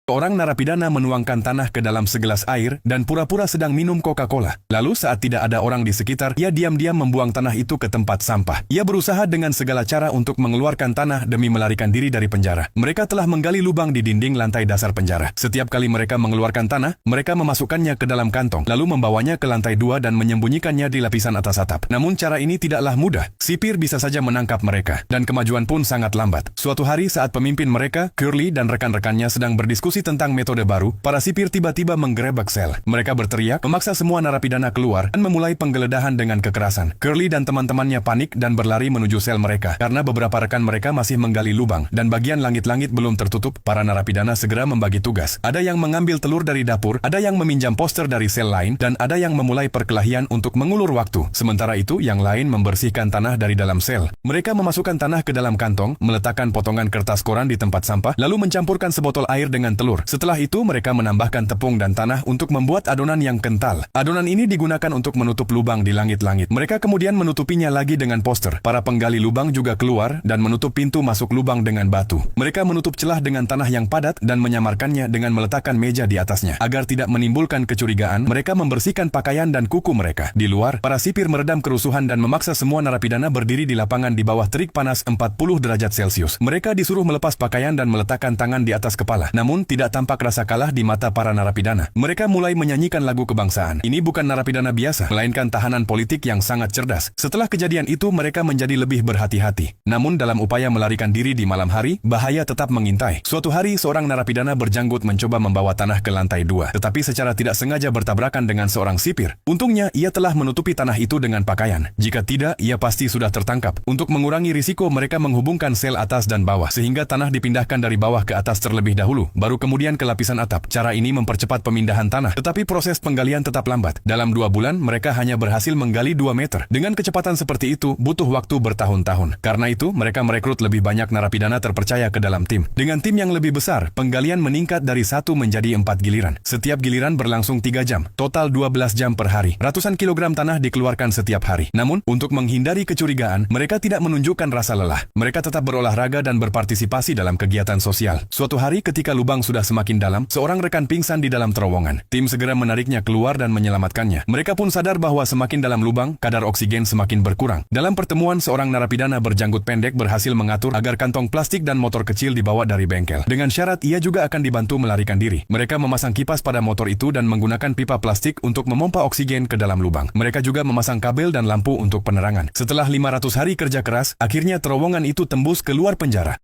Seorang narapidana menuangkan tanah ke dalam segelas air dan pura-pura sedang minum Coca-Cola. Lalu saat tidak ada orang di sekitar, ia diam-diam membuang tanah itu ke tempat sampah. Ia berusaha dengan segala cara untuk mengeluarkan tanah demi melarikan diri dari penjara. Mereka telah menggali lubang di dinding lantai dasar penjara. Setiap kali mereka mengeluarkan tanah, mereka memasukkannya ke dalam kantong, lalu membawanya ke lantai 2 dan menyembunyikannya di lapisan atas atap. Namun cara ini tidaklah mudah. Sipir bisa saja menangkap mereka, dan kemajuan pun sangat lambat. Suatu hari saat pemimpin mereka, Curly dan rekan-rekannya sedang berdiskusi tentang metode baru, para sipir tiba-tiba menggerebek sel. Mereka berteriak, memaksa semua narapidana keluar, dan memulai penggeledahan dengan kekerasan. Curly dan teman-temannya panik dan berlari menuju sel mereka, karena beberapa rekan mereka masih menggali lubang, dan bagian langit-langit belum tertutup. Para narapidana segera membagi tugas. Ada yang mengambil telur dari dapur, ada yang meminjam poster dari sel lain, dan ada yang memulai perkelahian untuk mengulur waktu. Sementara itu, yang lain membersihkan tanah dari dalam sel. Mereka memasukkan tanah ke dalam kantong, meletakkan potongan kertas koran di tempat sampah, lalu mencampurkan sebotol air dengan telur. Setelah itu mereka menambahkan tepung dan tanah untuk membuat adonan yang kental. Adonan ini digunakan untuk menutup lubang di langit-langit. Mereka kemudian menutupinya lagi dengan poster. Para penggali lubang juga keluar dan menutup pintu masuk lubang dengan batu. Mereka menutup celah dengan tanah yang padat dan menyamarkannya dengan meletakkan meja di atasnya. Agar tidak menimbulkan kecurigaan, mereka membersihkan pakaian dan kuku mereka. Di luar, para sipir meredam kerusuhan dan memaksa semua narapidana berdiri di lapangan di bawah terik panas 40 derajat Celcius. Mereka disuruh melepas pakaian dan meletakkan tangan di atas kepala. Namun tidak tampak rasa kalah di mata para narapidana. Mereka mulai menyanyikan lagu kebangsaan. Ini bukan narapidana biasa, melainkan tahanan politik yang sangat cerdas. Setelah kejadian itu, mereka menjadi lebih berhati-hati. Namun dalam upaya melarikan diri di malam hari, bahaya tetap mengintai. Suatu hari, seorang narapidana berjanggut mencoba membawa tanah ke lantai 2, tetapi secara tidak sengaja bertabrakan dengan seorang sipir. Untungnya, ia telah menutupi tanah itu dengan pakaian. Jika tidak, ia pasti sudah tertangkap. Untuk mengurangi risiko, mereka menghubungkan sel atas dan bawah, sehingga tanah dipindahkan dari bawah ke atas terlebih dahulu, baru kemudian ke lapisan atap. Cara ini mempercepat pemindahan tanah, tetapi proses penggalian tetap lambat. Dalam 2 bulan, mereka hanya berhasil menggali 2 meter. Dengan kecepatan seperti itu, butuh waktu bertahun-tahun. Karena itu, mereka merekrut lebih banyak narapidana terpercaya ke dalam tim. Dengan tim yang lebih besar, penggalian meningkat dari 1 menjadi 4 giliran. Setiap giliran berlangsung 3 jam, total 12 jam per hari. Ratusan kilogram tanah dikeluarkan setiap hari. Namun, untuk menghindari kecurigaan, mereka tidak menunjukkan rasa lelah. Mereka tetap berolahraga dan berpartisipasi dalam kegiatan sosial. Suatu hari ketika lubang sudah semakin dalam, seorang rekan pingsan di dalam terowongan. Tim segera menariknya keluar dan menyelamatkannya. Mereka pun sadar bahwa semakin dalam lubang, kadar oksigen semakin berkurang. Dalam pertemuan, seorang narapidana berjanggut pendek berhasil mengatur agar kantong plastik dan motor kecil dibawa dari bengkel. Dengan syarat ia juga akan dibantu melarikan diri. Mereka memasang kipas pada motor itu dan menggunakan pipa plastik untuk memompa oksigen ke dalam lubang. Mereka juga memasang kabel dan lampu untuk penerangan. Setelah 500 hari kerja keras, akhirnya terowongan itu tembus keluar penjara.